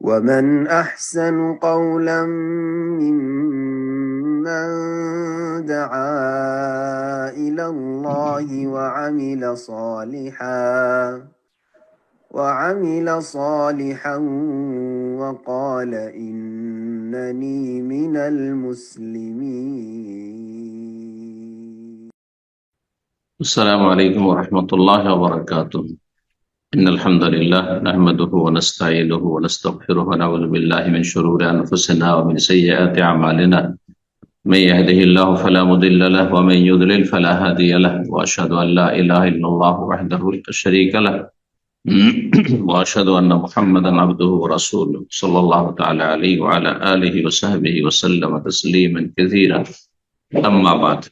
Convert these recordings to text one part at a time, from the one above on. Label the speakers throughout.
Speaker 1: ومن أحسن قولا ممن دعا إلى الله وعمل صالحا وقال إنني من المسلمين.
Speaker 2: السلام عليكم ورحمة الله وبركاته. إن الحمد لله نحمده ونستعينه ونستغفره ونعوذ بالله من شرور أنفسنا ومن سيئات أعمالنا. من يهده الله فلا مضل له ومن يضلل فلا هادي له وأشهد أن لا إله إلا الله وحده لا شريك له وأشهد أن محمدا عبده ورسوله صلى الله تعالى عليه وعلى آله وصحبه وسلم تسليما كثيرا. أما بعد,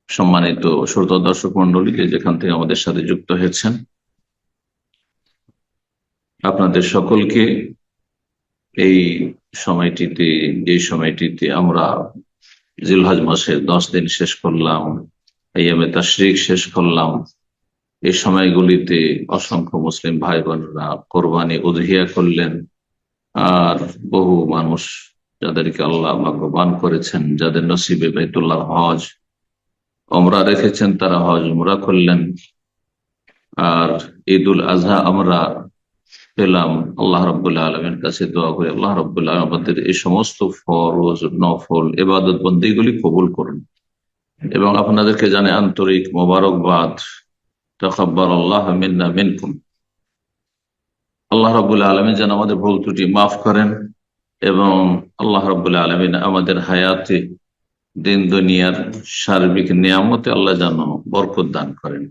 Speaker 2: সম্মানিত শ্রোতা দর্শক মন্ডলী, যেখান থেকে আমাদের সাথে যুক্ত হয়েছেন, আপনাদের সকলকে এই সময়টিতে আমরা জিলহজ মাসের 10 দিন শেষ করলাম, আইয়ামে তাশরিক শেষ করলাম। এই সময়গুলিতে অসংখ্য মুসলিম ভাই বোনরা কোরবানি উযহিয়া করলেন, আর বহু মানুষ যাদেরকে আল্লাহ ভাগ্যবান করেছেন, যাদের নসিবে বাইতুল্লাহ হজ উমরা রেখেছেন, তারা হজ উমরা করলেন। আর ঈদুল আজহা আমরা পেলাম। আল্লাহ রাব্বুল আলামিনের কাছে দোয়া করি, আল্লাহ রাব্বুল আলামিন আমাদের এই সমস্ত ফরজ নফল ইবাদত বন্দেগীগুলি কবুল করুন এবং আপনাদেরকে জানে আন্তরিক মোবারকবাদ। তাকাব্বালাল্লাহু মিন্না মিনকুম। আল্লাহ রাব্বুল আলামিন যেন আমাদের ভুল ত্রুটি মাফ করেন এবং আল্লাহ রাব্বুল আলামিন আমাদের হায়াতে দিন দুনিয়ার সার্বিক নিয়ামতে আল্লাহ যেন বরকত দান করেন।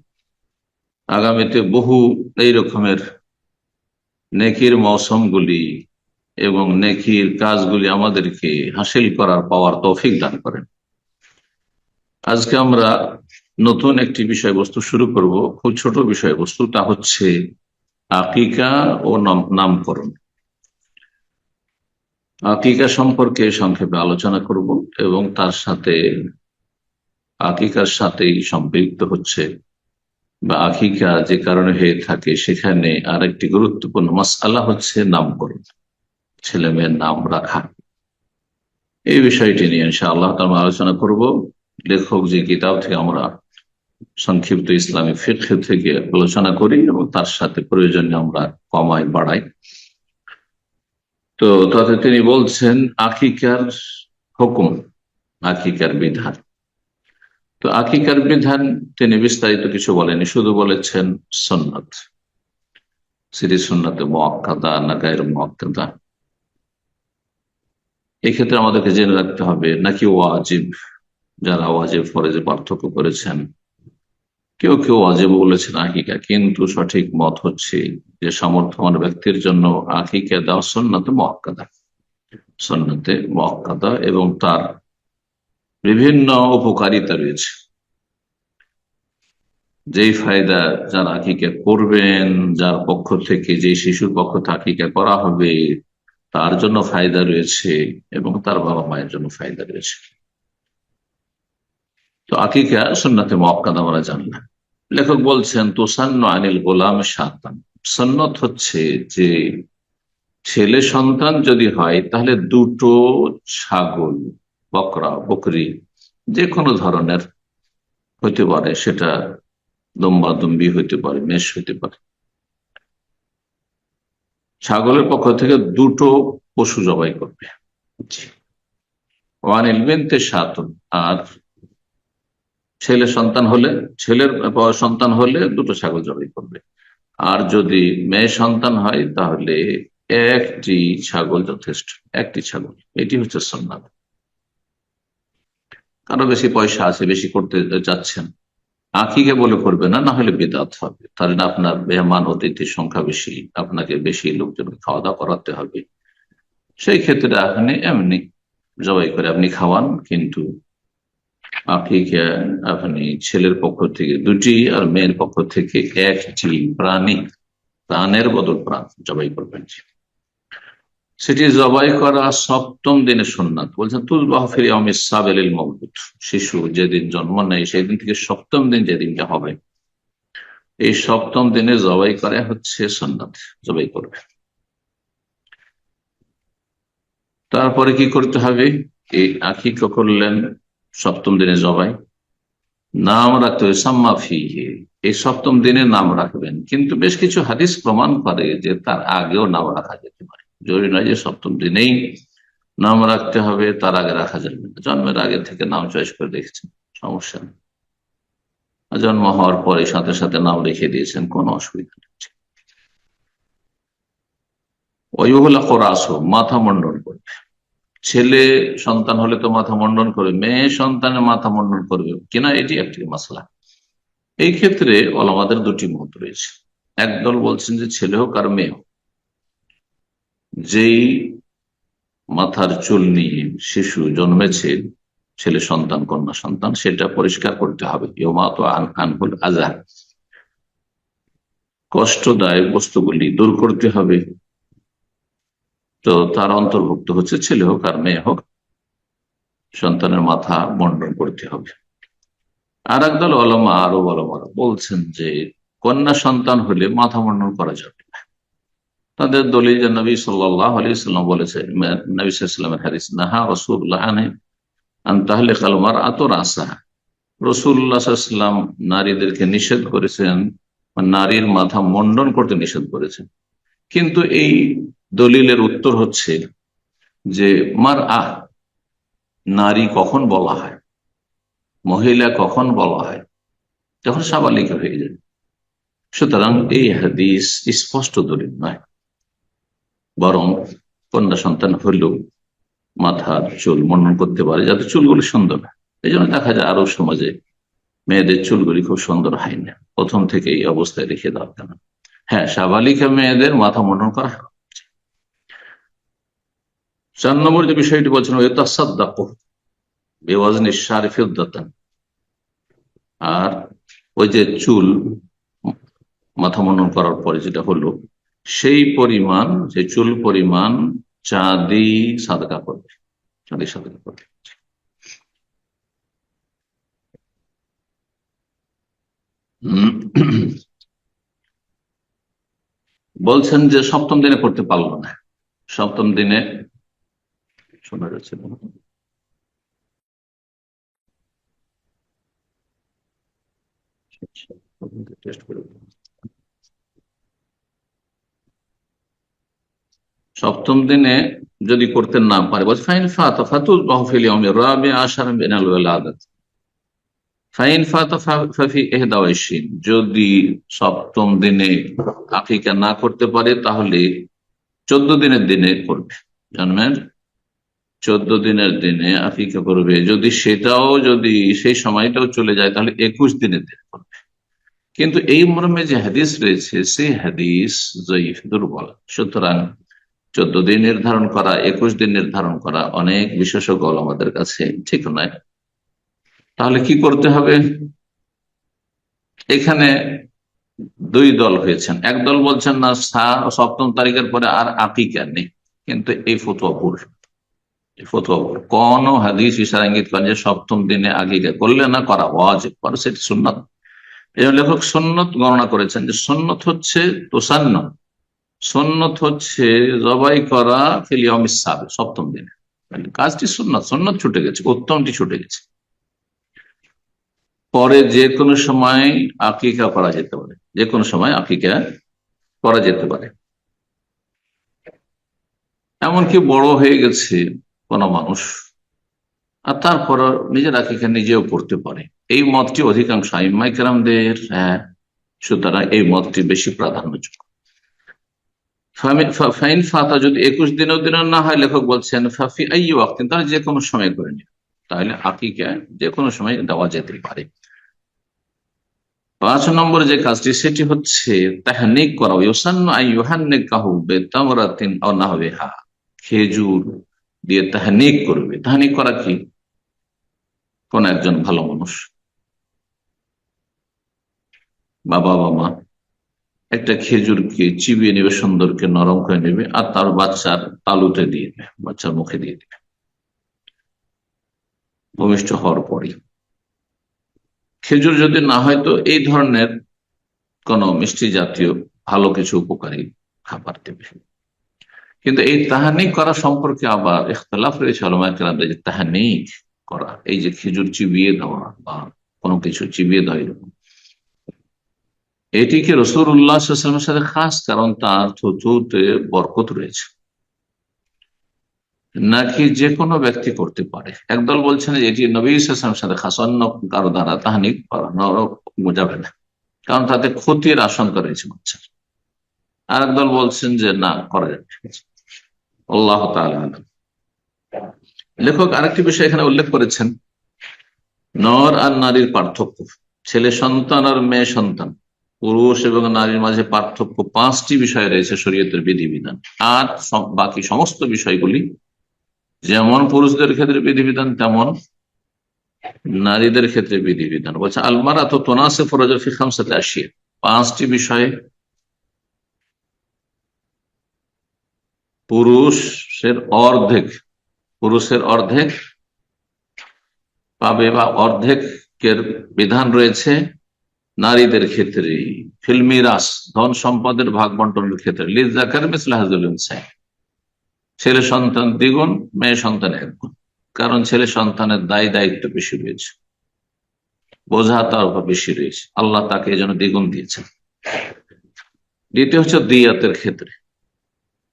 Speaker 2: আগামীতে বহু এই রকমের নেকির মৌসুমগুলি এবং নেকির কাজগুলি আমাদেরকে হাসিল করার পাওয়ার তৌফিক দান করেন। আজকে আমরা নতুন একটি বিষয়বস্তু শুরু করব। খুব ছোট বিষয়বস্তু, তা হচ্ছে আকিকা ও নামকরণ। আকিকা সম্পর্কে সংক্ষেপে আলোচনা করব এবং তার সাথে আকিকার সাথেই সম্পৃক্ত হচ্ছে বা আকিকা যে কারণে হয়ে থাকে সেখানে আরেকটি গুরুত্বপূর্ণ মাসআলা হচ্ছে নামকরণ, ছেলে মেয়ের নাম রাখা। এই বিষয়টি নিয়ে ইনশাআল্লাহ আমরা আলোচনা করব। লেখক যে কিতাব থেকে আমরা সংক্ষিপ্ত ইসলামী ফিকহ থেকে আলোচনা করি এবং তার সাথে প্রয়োজনে আমরা কমাই বাড়াই। তো তাতে তিনি বলছেন আকিকার হুকুম, আকিকার বিধান। তো আকিকার বিধান তিনি বিস্তারিত কিছু বলেনি, শুধু বলেছেন সুন্নাত। সেটি সুন্নাতে মুআক্কাদা না গায়র মুআক্কাদা, এক্ষেত্রে আমাদেরকে জেনে রাখতে হবে নাকি ওয়াজিব। যারা ওয়াজিব ফরজে পার্থক্য করেছেন, কেউ কেউ ওয়াজিব বলেছেন আকিকা, কিন্তু সঠিক মত হচ্ছে যে সামর্থ্যবান ব্যক্তির জন্য আকিকা দেওয়া সুন্নাতে মুআক্কাদা, সুন্নাতে মুআক্কাদা, এবং তার বিভিন্ন উপকারিতা রয়েছে। যেই ফায়দা যারা আকিকা করবেন, যার পক্ষ থেকে, যে শিশুর পক্ষ থেকে আকিকা করা হবে, তার জন্য ফায়দা রয়েছে এবং তার বাবা মায়ের জন্য ফায়দা রয়েছে। তো আকিকা সুন্নাতে মুআক্কাদা আমরা জানলাম। লেখক বলছেন তুসান্নু আনিল গোলাম শাতান। সুন্নত হচ্ছে যে ছেলে সন্তান যদি হয় তাহলে 2টো ছাগল, বকরা বকরি যে কোনো ধরনের হইতে পারে, সেটা দম্বা দম্বি হইতে পারে, মেষ হইতে পারে। ছাগলের পক্ষ থেকে 2টো পশু জবাই করবে। ওয়ানিল বিনতে শাতুন, আর ছেলের সন্তান হলে 2টো ছাগল জবাই করবে। আর যদি মেয়ে সন্তান হয় তাহলে 1টি ছাগল যথেষ্ট, 1টি ছাগল। এটি হচ্ছে সুন্নাত। কারো বেশি পয়সা আছে, বেশি করতে চাচ্ছেন, আকিকা বলে করবে না, না হলে বিদআত হবে। তাহলে আপনার মেহমান অতিথির সংখ্যা বেশি, আপনাকে বেশি লোকজন খাওয়া দাওয়া করাতে হবে। সেই ক্ষেত্রে আপনি এমনি জবাই করে আপনি খাওয়ান, কিন্তু আকিকা আপনি ছেলের পক্ষ থেকে 2টি আর মেয়ের পক্ষ থেকে 1টি প্রাণী, প্রাণের বদল প্রাণ জবাই করবেন। সেটি জবাই করা 7ম দিনে সুন্নাত। বলছেন তুযবাহু ফি ইয়াউমিস সাবিল মাউলুদ। শিশু যেদিন জন্ম নেয় সেই দিন থেকে 7ম দিন যেদিনটা হবে, এই 7ম দিনে জবাই করা হচ্ছে সুন্নাত, জবাই করবে। তারপরে কি করতে হবে? এই আকিকা করলেন, সপ্তম দিনে জবাই, নাম রাখতে হবে সাম্মা ফিহি, এই সপ্তম দিনে নাম রাখবেন। কিন্তু বেশ কিছু হাদিস প্রমাণ করে যে তার আগেও নাম রাখা যেতে পারে, জরুরি নয় যে সপ্তম দিনেই নাম রাখতে হবে, তার আগে রাখা যাবে না। জন্মের আগে থেকে নাম চয়েস করে রেখেছেন, সমস্যা নেই। জন্ম হওয়ার পরে সাথে সাথে নাম রেখে দিয়েছেন, কোনো অসুবিধা নেই। ওইগুলা কোরাস, মাথা মন্ডন করবে। ছেলে সন্তান হলে তো মাথা মন্ডন করবে, মেয়ে সন্তানের মাথা মন্ডন করবে কিনা এটি একটি মাসলা। এই ক্ষেত্রে ওলামাদের দুটি মত রয়েছে। একদল বলছেন যে ছেলে হোক আর মেয়ে হোক, যেই মাথার চুল নিয়ে শিশু জন্মেছে, ছেলে সন্তান কন্যা সন্তান, সেটা পরিষ্কার করতে হবে। আনহুল আজার, কষ্টদায়ক বস্তুগুলি দূর করতে হবে। তো তার অন্তর্ভুক্ত হচ্ছে ছেলে হোক আর মেয়ে হোক, সন্তানের মাথা মন্ডন করতে হবে। আর একদল ওলামা, আরো ওলামারা বলছেন যে কন্যা সন্তান হলে মাথা মন্ডন করা যাবে না। তাদের দলিল যে নবী সাল্লাল্লাহু আলাইহি ওয়াসাল্লাম বলেছেন, নবী সাল্লাল্লাহু আলাইহি ওয়াসাল্লামের হাদিস, নাহা রাসূলুল্লাহ আন তাহলিকাল মারআতু রাসাহা, রাসূলুল্লাহ সাল্লাল্লাহু আলাইহি ওয়াসাল্লাম নারীদেরকে নিষেধ করেছেন, নারীর মাথা মন্ডন করতে নিষেধ করেছেন। কিন্তু এই দলিলের উত্তর হচ্ছে যে মারআ, নারী কখন বলা হয়, মহিলা কখন বলা হয়? যখন সাবালিকা হয়ে যায়। সুতরাং এই হাদিস স্পষ্ট দলিল নয়, বরং কন্যা সন্তান হলেও মাথার চুল মন্ডন করতে পারে, যাতে চুলগুলি সুন্দর হয়। এই জন্য দেখা যায় আরো সমাজে মেয়েদের চুলগুলি খুব সুন্দর হয় না, প্রথম থেকে এই অবস্থায় রেখে দেওয়ার কেন। হ্যাঁ, সাবালিকা মেয়েদের মাথা মন্ডন করা হয়। 4 নম্বর যে বিষয়টি বলছেন, আর ওই যে চুল মাথা মন্ডন করার পরে যেটা হলো, সেই পরিমাণ, যে চুল পরিমাণ চাঁদি সাদকা করবে, চাঁদি সাদকা করবে। বলছেন যে সপ্তম দিনে করতে পারলো না, সপ্তম দিনে শোনা যাচ্ছে না। টেস্ট করে, সপ্তম দিনে যদি করতে না পারে, বলছে ফাইন ফাতা ফাতুল বাহফিল ইয়াউমি রাবি আশার মিনাল ওয়ালাদাত, ফাইন ফাতা ফাফি ইহদা ওয়া ইশরিন, যদি সপ্তম দিনে আকিকা না করতে পারে তাহলে 14 দিনের দিনে করবে, জন্মের 14 দিনের দিনে আকিকা করবে। যদি সেটাও, যদি সেই সময়টাও চলে যায় তাহলে 21 দিনের দিন করবে। কিন্তু এই মর্মে যে হাদিস রয়েছে সেই হাদিস জয়ীফ, দুর্বল। সুতরাং 14 দিন নির্ধারণ করা, 21 দিন নির্ধারণ করা অনেক বিশেষজ্ঞ আমাদের কাছে ঠিক নয়। তাহলে কি করতে হবে? এখানে দুই দল হয়েছেন। একদল বলছেন না, সপ্তম তারিখের পরে আর আকিকা নেই, কিন্তু এই ফতোয়া ভুল। কোন হাদিস ইশারা ইঙ্গিত করেন যে সপ্তম দিনে আকিকা করলে না করা ওয়াজিব, সেটি সুন্নাত। এই লেখক সুন্নত গণনা করেছেন যে সুন্নত হচ্ছে তোসান্ন, সুন্নত হচ্ছে জবাই করা ফিল ইয়াউমিস সাবিক, সপ্তম দিনে। কাজটি সুন্নত, সুন্নত ছুটে গেছে, উত্তমটি ছুটে গেছে। পরে যে কোনো সময় আকিকা করা যেতে পারে, যে কোনো সময় আকিকা করা যেতে পারে। এমনকি বড় হয়ে গেছে কোন মানুষ, আর তারপর নিজের আকিকা নিজেও করতে পারে, এই মতটি অধিকাংশ আইম্মায়ে কেরামদের। হ্যাঁ, সুতরাং এই মতটি বেশি প্রাধান্যযোগ্য। ফাইন ফাতা, যদি 21 দিনের দিনও না হয়, লেখক বলছেন ফাফি আই ওয়াক্তিন, তাহলে যে কোনো সময় করে নিন, তাহলে আকিকা যে কোনো সময় দেওয়া যেতে পারে। 5 নম্বর যে কাজটি সেটি হচ্ছে তাহনিক করা, ইউসান্নু আন ইউহান্নিকাহু বিতামরাতিন আও নাহবিহা, খেজুর দিয়ে তাহনিক করবে। তাহনিক করা কি? কোন একজন ভালো মানুষ, বাবা মা, একটা খেজুরকে চিবিয়ে নেবে, সুন্দরকে নরম করে নেবে, আর তার বাচ্চার তালুতে দিয়ে দেবে, বাচ্চার মুখে দিয়ে দেবে ভূমিষ্ঠ হওয়ার পরই। খেজুর যদি না হয় তো এই ধরনের কোন মিষ্টি জাতীয় ভালো কিছু উপকারী খাবার দেবে। কিন্তু এই তাহানিক করা সম্পর্কে আবার ইখতিলাফ রয়েছে উলামায়ে কেরামদের, যে তাহানিক করা, এই যে খেজুর চিবিয়ে দেওয়া বা কোনো কিছু চিবিয়ে দেওয়া, এরকম এটিকে রাসূলুল্লাহ সাল্লাল্লাহু আলাইহি ওয়াসাল্লামের সাথে খাস, কারণ তার থুথুতে বরকত রয়েছে, নাকি যে কোনো ব্যক্তি করতে পারে? একদল বলছেন যে এটি নবী সাল্লাল্লাহু আলাইহি ওয়াসাল্লামের সাথে খাস, অন্য কারো দ্বারা তাহানিক করানো যাবে না, কারণ তাতে ক্ষতির আশঙ্কা রয়েছে বাচ্চার। আর একদল বলছেন যে না, করা যাবে। আল্লাহ তাআলা আলাম। লেখক আরেকটি বিষয় এখানে উল্লেখ করেছেন, নর আর নারীর পার্থক্য, ছেলে সন্তান আর মেয়ে সন্তান, পুরুষ এবং নারীর মাঝে পার্থক্য 5টি বিষয় রয়েছে শরীয়তের বিধিবিধান। আর বাকি সমস্ত বিষয়গুলি যেমন পুরুষদের ক্ষেত্রে বিধিবিধান, তেমন নারীদের ক্ষেত্রে বিধিবিধান। বলছে আলমারাতু তুনাসিফু রাজুল ফি খামসাতি আশিয়া, 5টি বিষয়ে পুরুষের অর্ধেক পাবে বা অর্ধেকের বিধান রয়েছে নারীদের ক্ষেত্রে। ফিল মিরাস, ধন সম্পদের ভাগ বন্টনের ক্ষেত্রে। লিযাকারি মিসলু হাযিল উনসায়াইন, ছেলে সন্তান দ্বিগুণ, মেয়ে সন্তান 1 গুণ। কারণ ছেলে সন্তানের দায়িত্ব বেশি রয়েছে, বোঝা তার উপর বেশি রয়েছে, আল্লাহ তাকে এই জন্য দ্বিগুণ দিয়েছেন। দ্বিতীয় হচ্ছে দিয়াতের ক্ষেত্রে,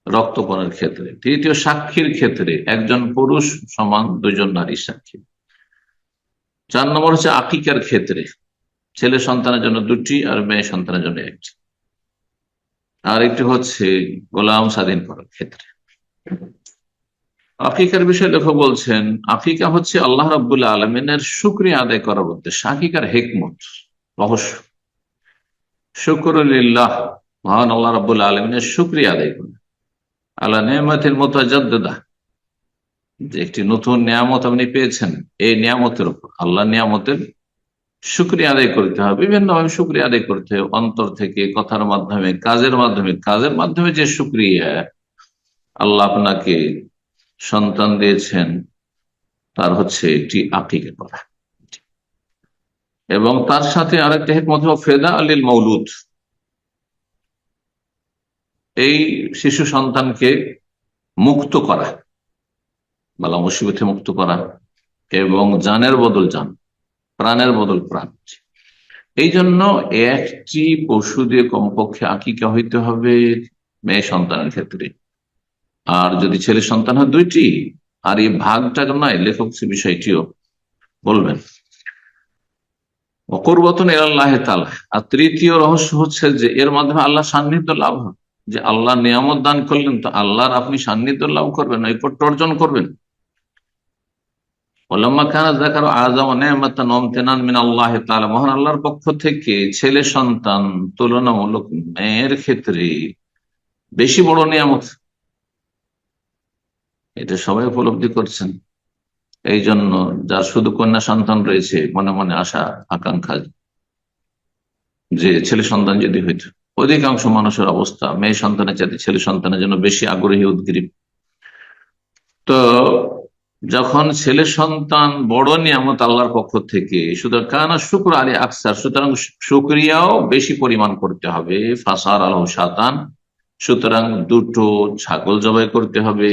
Speaker 2: রক্তপণের ক্ষেত্রে। তৃতীয় সাক্ষীর ক্ষেত্রে, একজন পুরুষ সমান 2 জন নারী সাক্ষী। 4 নম্বর হচ্ছে আকিকার ক্ষেত্রে, ছেলে সন্তানের জন্য 2টি আর মেয়ে সন্তানের জন্য 1টি। আর একটি হচ্ছে গোলাম স্বাধীন করার ক্ষেত্রে। আকিকার বিষয়ে লেখক বলছেন, আকিকা হচ্ছে আল্লাহ রাব্বুল আলামিনের শুকরিয়া আদায় করার উদ্দেশ্য। আকিকার হিকমত, রহস্য, শুকরুলিল্লাহ, মহান আল্লাহ রাব্বুল আলামিনের শুকরিয়া আদায় করা, আলা নিয়ামাতিল মুতাজাদ্দিদা, যে একটি নতুন নিয়ামত আপনি পেয়েছেন, এই নিয়ামতের উপর, আল্লাহ নিয়ামতের শুকরিয়া আদায় করতে হবে, বিভিন্ন ভাবে শুকরিয়া আদায় করতে হবে, অন্তর থেকে, কথার মাধ্যমে, কাজের মাধ্যমে যে শুকরিয়া, আল্লাহ আপনাকে সন্তান দিয়েছেন, তার হচ্ছে একটি আকিকা করা। এবং তার সাথে আরেকটা হিকমত হলো ফেদা আলিল মৌলুদ, এই শিশু সন্তানকে মুক্ত করা, বালা মুসিবতে মুক্ত করা, এবং জানের বদল জান, প্রাণের বদল প্রাণ। এই জন্য একটি পশু দিয়ে কমপক্ষে আকিকা হইতে হবে মেয়ে সন্তানের ক্ষেত্রে, আর যদি ছেলে সন্তান হয় 2টি। আর এই ভাগটা নয়, লেখক সে বিষয়টিও বলবেন। অকুরবাতুন ইলাল্লাহ তাআলা। আর তৃতীয় রহস্য হচ্ছে যে এর মাধ্যমে আল্লাহ সান্নিধ্য লাভ হবে, যে আল্লাহ নিয়ামত দান করলেন, তো আল্লাহর আপনি সান্নিধ্য লাভ করবেন, নৈকট্য অর্জন করবেন। মহান আল্লাহর পক্ষ থেকে ছেলে সন্তান তুলনামূলক মেয়ের ক্ষেত্রে বেশি বড় নিয়ামত, এটা সবাই উপলব্ধি করছেন। এই জন্য যার শুধু কন্যা সন্তান রয়েছে, মনে মনে আশা আকাঙ্ক্ষা যে ছেলে সন্তান যদি হইতো। অধিকাংশ মানুষের অবস্থা মেয়ে সন্তানের চাইতে ছেলে সন্তানের জন্য বেশি আগ্রহী, উদ্গ্রীব। তো যখন ছেলে সন্তান বড় নিয়ামত আল্লাহর পক্ষ থেকে, সুতরাং কানা শুকর আলী আকসার, সুতরাং শুকরিয়াও বেশি পরিমাণ করতে হবে। ফাসার আল শাতান, সুতরাং 2টো ছাগল জবাই করতে হবে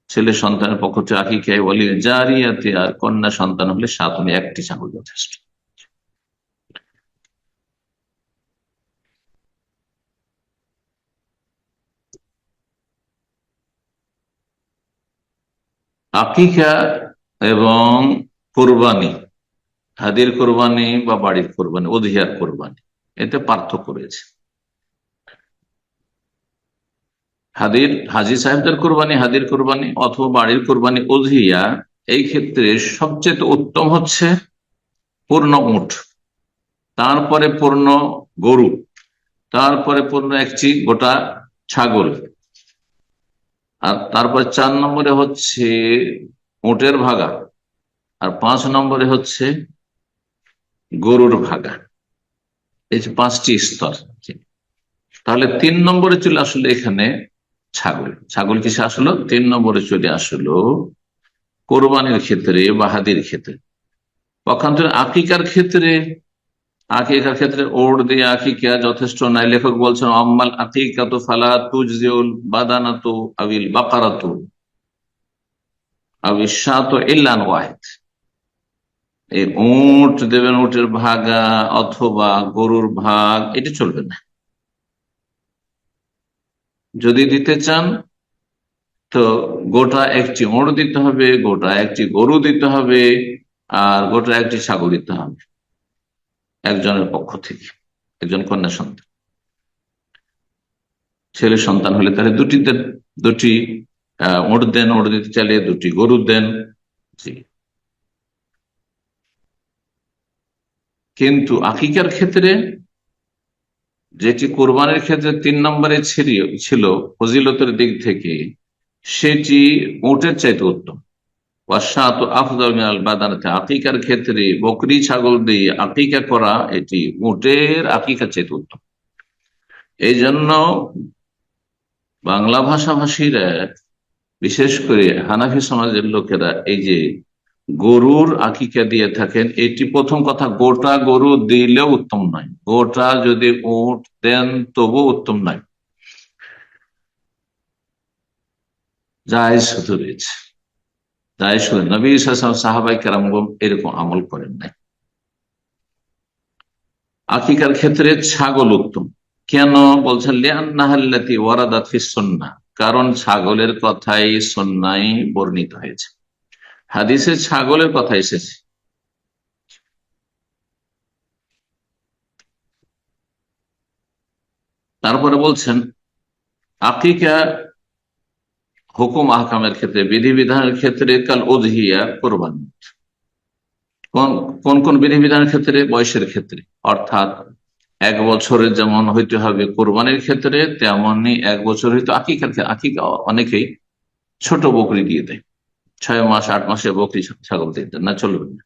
Speaker 2: ছেলে সন্তানের পক্ষ থেকে আকিকায়। বলি জারিয়াতে, আর কন্যা সন্তান হলে 7, 1টি ছাগল যথেষ্ট। আকিকা এবং কোরবানি, হাদির কোরবানি বা বাড়ির কোরবানি, উযহিয়ার কোরবানি, এতে পার্থক্য রয়েছে। হাজী সাহেবদের কোরবানি, হাদির কোরবানি অথবা বাড়ির কোরবানি, উযহিয়া, এই ক্ষেত্রে সবচেয়ে উত্তম হচ্ছে পূর্ণ উট, তারপরে পূর্ণ গরু, তারপরে পূর্ণ একটি গোটা ছাগল, আর তারপরে 4 নম্বরে হচ্ছে উটের ভাগা, আর 5 নম্বরে হচ্ছে গরুর ভাগা। এই যে 5টি স্তর। তাহলে 3 নম্বরে চলে আসলে এখানে ছাগল কিসে আসলো? 3 নম্বরে চলে আসলো কোরবানির ক্ষেত্রে বা হাদির ক্ষেত্রে। পক্ষান্তরে আকিকার ক্ষেত্রে আকিকার ক্ষেত্রে ওট দিয়ে আকিকা যথেষ্ট নাই। লেখক বলছেন আম্মাল আকিকাতু ফালা তুজজিউল বাদানাতু আবিল বাকারাতু আবিশ শাতু ইল্লা আন ওয়াহিদ। এই উট দেবেন, উটের ভাগা অথবা গরুর ভাগ, এটা চলবে না। যদি দিতে চান তো গোটা একটি উট দিতে হবে, গোটা একটি গরু দিতে হবে, আর গোটা একটি ছাগল দিতে হবে একজনের পক্ষ থেকে, একজন কন্যা সন্তান। ছেলে সন্তান হলে তাহলে দুটি দেন, দুটি উট দেন, উট দিতে চাইলে দুটি গরু দেন। জি। কিন্তু আকিকার ক্ষেত্রে, যেটি কোরবানির ক্ষেত্রে 3 নম্বরে ছিল ফজিলতের দিক থেকে, সেটি উটের চাইতে উত্তম। ওয়াশাতু আফদালু মিনাল বাদানাতি, আকিকার ক্ষেত্রে বকরি ছাগল দিয়ে আকিকা করা এটি উটের আকিকার চাইতে উত্তম। এই জন্য বাংলা ভাষাভাষীরা, বিশেষ করে হানাফি সমাজের লোকেরা, এই যে গরুর আকিকা দিয়ে থাকেন, এটি প্রথম কথা গোটা গরু দিলেও উত্তম নয়, গোটা যদি উট দেন তবু উত্তম নয়, জায়েজ শুধু রয়েছে, জায়েজ শুধু। নবী সাল্লাল্লাহু আলাইহি সাহাবায়ে কেরামগণ এরকম আমল করেন নাই। আকিকার ক্ষেত্রে ছাগল উত্তম। কেন বলছেন? লিআন্নাহাল্লাতী ওয়ারাদাত ফিস সুন্নাহ, কারণ ছাগলের কথাই সুন্নায় বর্ণিত হয়েছে, হাদিসে ছাগলের কথা এসেছে। তারপরে বলছেন আকিকা হুকুম আহকামের ক্ষেত্রে, বিধিবিধানের ক্ষেত্রে কাল উযহিয়া, কোরবানি। কোন কোন কোন বিধিবিধানের ক্ষেত্রে? বয়সের ক্ষেত্রে, অর্থাৎ 1 বছরের যেমন হইতে হবে কোরবানির ক্ষেত্রে, তেমনি 1 বছর হইতে আকিকার ক্ষেত্রে। আকিকা অনেকেই ছোট বকরি দিয়ে দেয়, 6 মাস 8 মাসে বকরি ছাগল দিয়ে দেয়, না, চলবে না।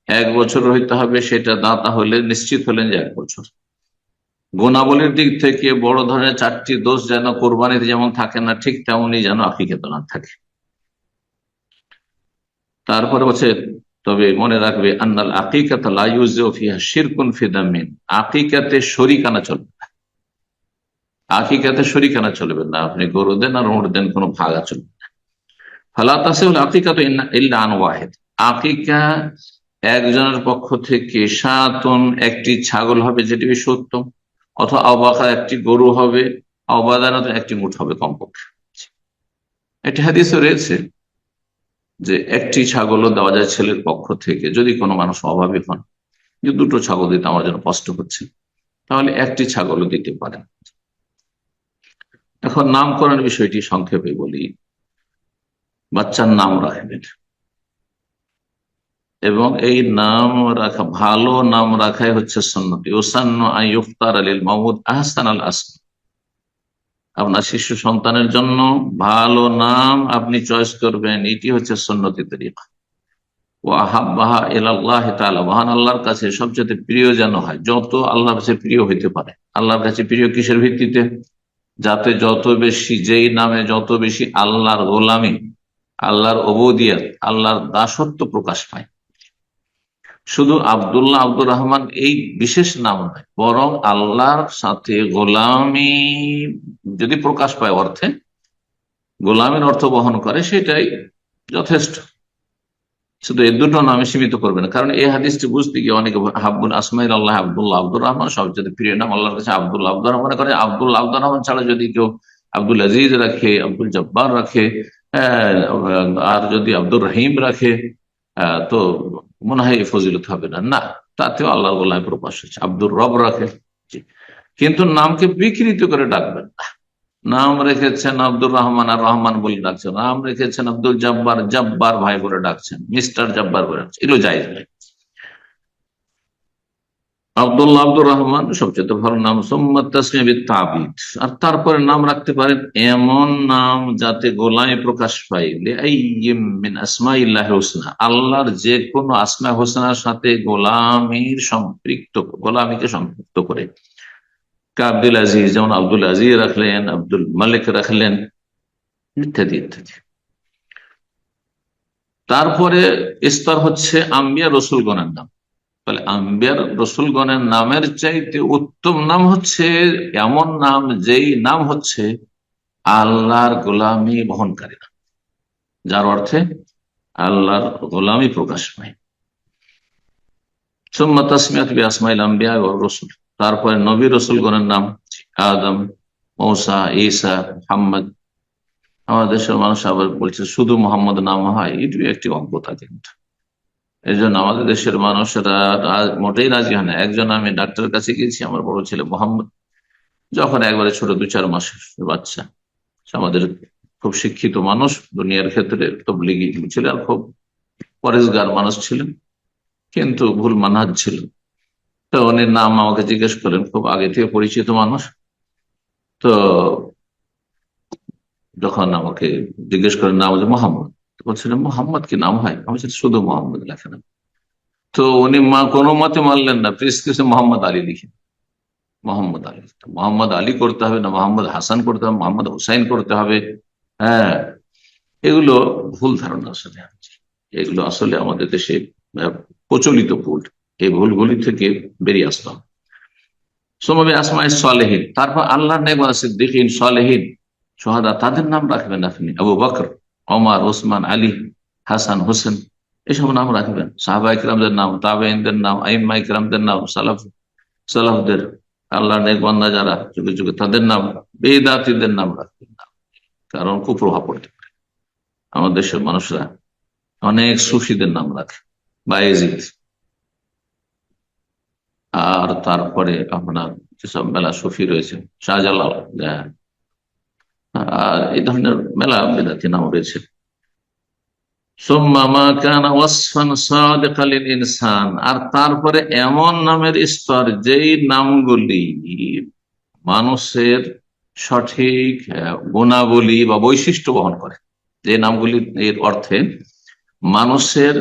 Speaker 2: 1 বছর হইতে হবে, সেটা দাঁতা হলে নিশ্চিত হলেন যে 1 বছর। গুণাবলীর দিক থেকে বড় ধরনের 4টি দোষ যেন কোরবানিতে যেমন থাকে না, ঠিক তেমনি যেন আকিকাতে না থাকে। তারপরে বলছে তবে মনে রাখবে আন্নাল আকিকাত লা ইউযু ফিহা শিরকুন ফি দামিন, আকিকাতে শরীকানা চলবে না। আকিকাতে শরীকানা চলবে না, আপনি গরু দেন আর উট দেন, কোনো ভাগা চলবে না। ফালা তাসিহুল আকিকাতু ইল্লা আন ওয়াহিদ, আকিকা একজনের পক্ষ থেকে সাতুন, একটি ছাগল হবে যেটি বেশি উত্তম, অথবা আবাকা একটি গরু হবে, অবাদানত একটি উট হবে কমপক্ষে। একটি হাদিসও রয়েছে যে একটি ছাগলও দেওয়া যায় ছেলের পক্ষ থেকে, যদি কোনো মানুষ অভাবী হন, যে 2টো ছাগল দিতে আমার জন্য কষ্ট হচ্ছে, তাহলে একটি ছাগলও দিতে পারেন। এখন নামকরণের বিষয়টি সংক্ষেপে বলি। বাচ্চার নাম রাখবেন, এবং এই নাম রাখা, ভালো নাম রাখাই হচ্ছে সুন্নতি। ওসান্ন আন ইফতার লিল মাউলুদ আহসান আল আসমা, আপনার শিশু সন্তানের জন্য ভালো নাম আপনি চয়েস করবেন, এটি হচ্ছে সুন্নতি তরিকা। ও আহাব্বাহা ইলাল্লাহ তাআলা, মহান আল্লাহর কাছে সবচেয়ে প্রিয় যেন হয়, যত আল্লাহর কাছে প্রিয় হইতে পারে। আল্লাহর কাছে প্রিয় কিসের ভিত্তিতে? যাতে যত বেশি, যেই নামে যত বেশি আল্লাহর গোলামি, আল্লাহর উবুদিয়ত, আল্লাহর দাসত্ব প্রকাশ পায়। শুধু আব্দুল্লাহ, আব্দুর রহমান এই বিশেষ নাম নয়, বরং আল্লাহর সাথে গোলামি যদি প্রকাশ পায় অর্থে, গোলামের অর্থ বহন করে, সেটাই যথেষ্ট। শুধু এই 2টো নামে সীমিত করবে না, কারণ এই হাদিসটি বুঝতে গিয়ে অনেকে হাব্বুল আসমাইল আল্লাহ, আব্দুল্লাহ, আব্দুর রহমান সবচেয়ে প্রিয় নাম আল্লাহর কাছে আব্দুল্লাহ, আব্দুর রহমান করে। আব্দুল্লাহ, আব্দুর রহমান ছাড়া যদি কেউ আব্দুল আজিজ রাখে, আব্দুল জব্বার রাখে, আর যদি আব্দুর রহিম রাখে, তো মনে হয় ফজিলত হবে না। না, তাতেও আল্লাহর গোলামী প্রকাশ হচ্ছে। আব্দুর রব রাখে, কিন্তু নামকে বিকৃত করে ডাকবেন না। নাম রেখেছেন আব্দুর রহমান, আর রহমান বলে ডাকছেন। নাম রেখেছেন আব্দুল জব্বার, জব্বার ভাই বলে ডাকছেন, মিস্টার জব্বার বলে ডাকছেন, এগুলো জায়েজ নয়। আব্দুল্লাহ, আব্দুর রহমান সবচেয়ে ভালো নাম। সুম্মা তাসমিয়া বিত তাবিদ, আর তারপরে নাম রাখতে পারেন এমন নাম যাতে গোলামি প্রকাশ পায়। লিআইয়িম মিন আসমাইল্লাহিল হুসনা, আল্লাহর যে কোনো আসমা হোসনার সাথে গোলামিকে সম্পৃক্ত করে। আব্দুল আজিজ, যেমন আব্দুল আজিজ রাখলেন, আব্দুল মালিক রাখলেন, ইত্যাদি ইত্যাদি। তারপরে স্তর হচ্ছে আম্বিয়া রসুলগণের নাম। তাহলে আম্বিয়ার রসুলগণের নামের চাইতে উত্তম নাম হচ্ছে এমন নাম যেই নাম হচ্ছে আল্লাহর গোলামি বহনকারী নাম, যার অর্থে আল্লাহর গোলামি প্রকাশ পায়। সুম্মা তাসমিয়াত বিআসমাইল আম্বিয়া ওয়ার রাসূল, তারপরে নবী রসুলগণের নাম আদম, মূসা, ঈসা, মুহাম্মদ। আমাদের দেশের মানুষ আবার বলছে শুধু মোহাম্মদ নাম হয়, এটি একটি অজ্ঞতা। কিন্তু এই জন্য আমাদের দেশের মানুষেরা মোটেই রাজি হয় না। একজন, আমি ডাক্তারের কাছে গিয়েছি, আমার বড় ছেলে মোহাম্মদ, যখন একবারে ছোট 2-4 মাসের বাচ্চা। আমাদের খুব শিক্ষিত মানুষ, দুনিয়ার ক্ষেত্রে তবলিগী ছিলেন, খুব পরেজগার মানুষ ছিলেন, কিন্তু ভুল মানহাজ ছিল। তো উনি নাম আমাকে জিজ্ঞেস করেন, খুব আগে থেকে পরিচিত মানুষ। তো যখন আমাকে জিজ্ঞেস করেন নাম যে মোহাম্মদ, বলছিলেন মোহাম্মদ কি নাম হয়? আমি বলছি শুধু মোহাম্মদ লেখেন। তো উনি কোনো মতে মানলেন না, প্রেসক্রিপশন মোহাম্মদ আলী লিখে, মোহাম্মদ আলী। মোহাম্মদ আলী করতে হবে না, মোহাম্মদ হাসান করতে হবে, মোহাম্মদ হুসাইন করতে হবে। হ্যাঁ, এগুলো ভুল ধারণা আসলে। এগুলো আসলে আমাদের দেশে প্রচলিত ভুল। এই ভুলগুলি থেকে বেরিয়ে আসতাম। সোমাবি আসমাই সালেহীন, তারপর আল্লাহ নেকবান সিদ্দিকিন সালেহীন সোহাদা, তাদের নাম রাখবেন আপনি। আবু বকর, ওমর, ওসমান, আলী, হাসান, হোসেন, এসব নাম রাখবেন। সাহাবা ইকরামদের নাম, তাবেঈনদের নাম, আইম্মা ইকরামদের নাম, সালাফদের, আল্লাহ নেকবান্দা যারা যুগে যুগে, তাদের নাম, বেদাতীদের নাম রাখবেন না, কারণ কুপ্রভাব পড়তে পারে। আমাদের দেশের মানুষরা অনেক সুফিদের নাম রাখে, বায়েজিদ, আর তারপরে আপনার যেসব মেলা সুফি রয়েছে, শাহজালাল, এই ধরনের মেলা বেদাতি নাম রয়েছে। আর তারপরে এমন নামের স্তর, যেই নামগুলি মানুষের সঠিক গুণাবলী বা বৈশিষ্ট্য বহন করে, যে নামগুলি এর অর্থে মানুষের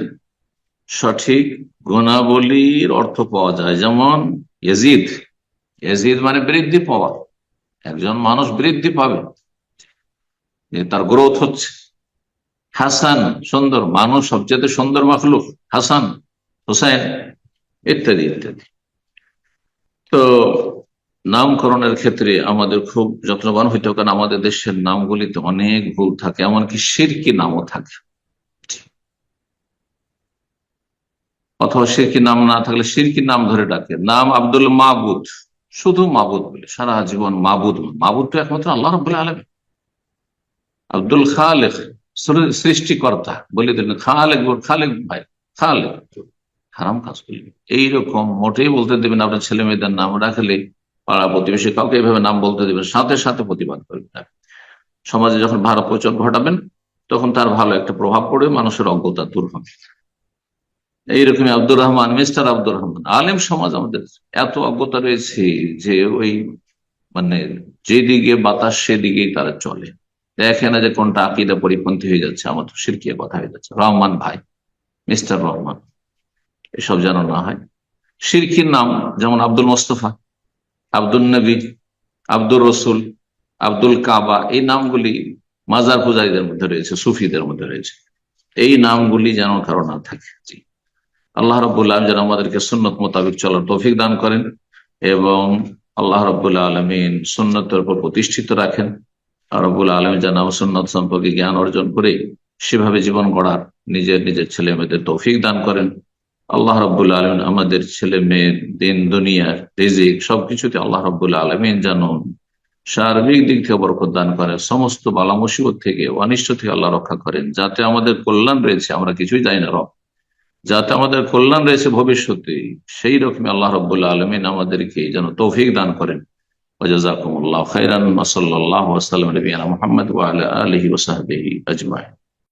Speaker 2: সঠিক গুণাবলীর অর্থ পাওয়া যায়। যেমন ইয়াজিদ, ইয়াজিদ মানে বৃদ্ধি পাওয়া, একজন মানুষ বৃদ্ধি পাবে, তার গ্রোথ হচ্ছে। হাসান, সুন্দর, মানুষ সবচেয়ে সুন্দর মাখলুক হাসান, হুসাইন, ইত্যাদি ইত্যাদি। তো নামকরণের ক্ষেত্রে আমাদের খুব যত্নবান হইতে হবে, কারণ আমাদের দেশের নামগুলিতে অনেক ভুল থাকে, এমনকি শিরকি নামও থাকে। অথবা শিরকি নাম না থাকলে শিরকি নাম ধরে ডাকে। নাম আব্দুল মাবুদ, শুধু মাবুদ বলে সারা জীবন মাবুদ। মাবুদ তো একমাত্র আল্লাহ রাব্বুল আলামিন। আব্দুল খালেক, সৃষ্টিকর্তা বলে দিলেন, খালেক, খালেক ভাই, খালেক, হারাম কাজ করলেন। এইরকম মোটেই বলতে দেবেন। আপনার ছেলে মেয়েদের নাম রাখলে পাড়া প্রতিবেশী কাউকে এইভাবে নাম বলতে দেবেন, সাথে সাথে প্রতিবাদ করবেন। সমাজে যখন ভালো প্রচার ঘটাবেন, তখন তার ভালো একটা প্রভাব পড়বে, মানুষের অজ্ঞতা দূর হবে। এইরকমই আব্দুর রহমান, মিস্টার আব্দুর রহমান। আলেম সমাজ আমাদের এত অজ্ঞতা রয়েছে যে ওই মানে যেদিকে বাতাস সেদিকেই তারা চলে, দেখে না যে কোনটা আকীদা পরিপন্থী হয়ে যাচ্ছে, আমার তো শিরকিয়া কথা হয়ে যাচ্ছে। রহমান ভাই, মিস্টার রহমান, এসব যেন না হয়। শিরকির নাম যেমন আব্দুল মোস্তফা, আব্দুল নবী, আব্দুর রসুল, আব্দুল কাবা, এই নামগুলি মাজার পূজারীদের মধ্যে রয়েছে, সুফিদের মধ্যে রয়েছে। এই নামগুলি যেন কারো না থাকে। জি, আল্লাহ রাব্বুল আলামিন যেন আমাদেরকে সুন্নত মোতাবেক চলার তৌফিক দান করেন, এবং আল্লাহ রাব্বুল আলামিন সুন্নতের উপর প্রতিষ্ঠিত রাখেন। রব্বুল আলামিন যেন সুন্নত সম্পর্কে জ্ঞান অর্জন করে সেভাবে জীবন গড়ার নিজের নিজের ছেলে মেয়েদের তৌফিক দান করেন। আল্লাহ রাব্বুল আলামিন আমাদের ছেলে মেয়ে, দিন দুনিয়ার রিজিক সবকিছুতে আল্লাহ রাব্বুল আলামিন যেন সার্বিক দিক থেকে বরকত দান করেন, সমস্ত বালা মুসিবত থেকে, অনিষ্ট থেকে আল্লাহ রক্ষা করেন, যাতে আমাদের কল্যাণ রয়েছে, আমরা কিছুই জানি না রব, যাতে আমাদের কল্যাণ রয়েছে ভবিষ্যতে, সেই রকমই আল্লাহ রাব্বুল আলামিন আমাদেরকে যেন তৌফিক দান করেন। ওয়াজাযাকুমুল্লাহু খাইরান ওয়া সাল্লাল্লাহু ওয়া সাল্লাম আলা নবিয়িনা মুহাম্মদ ওয়া আলা আলিহি ওয়া সাহবিহি আজমাইন।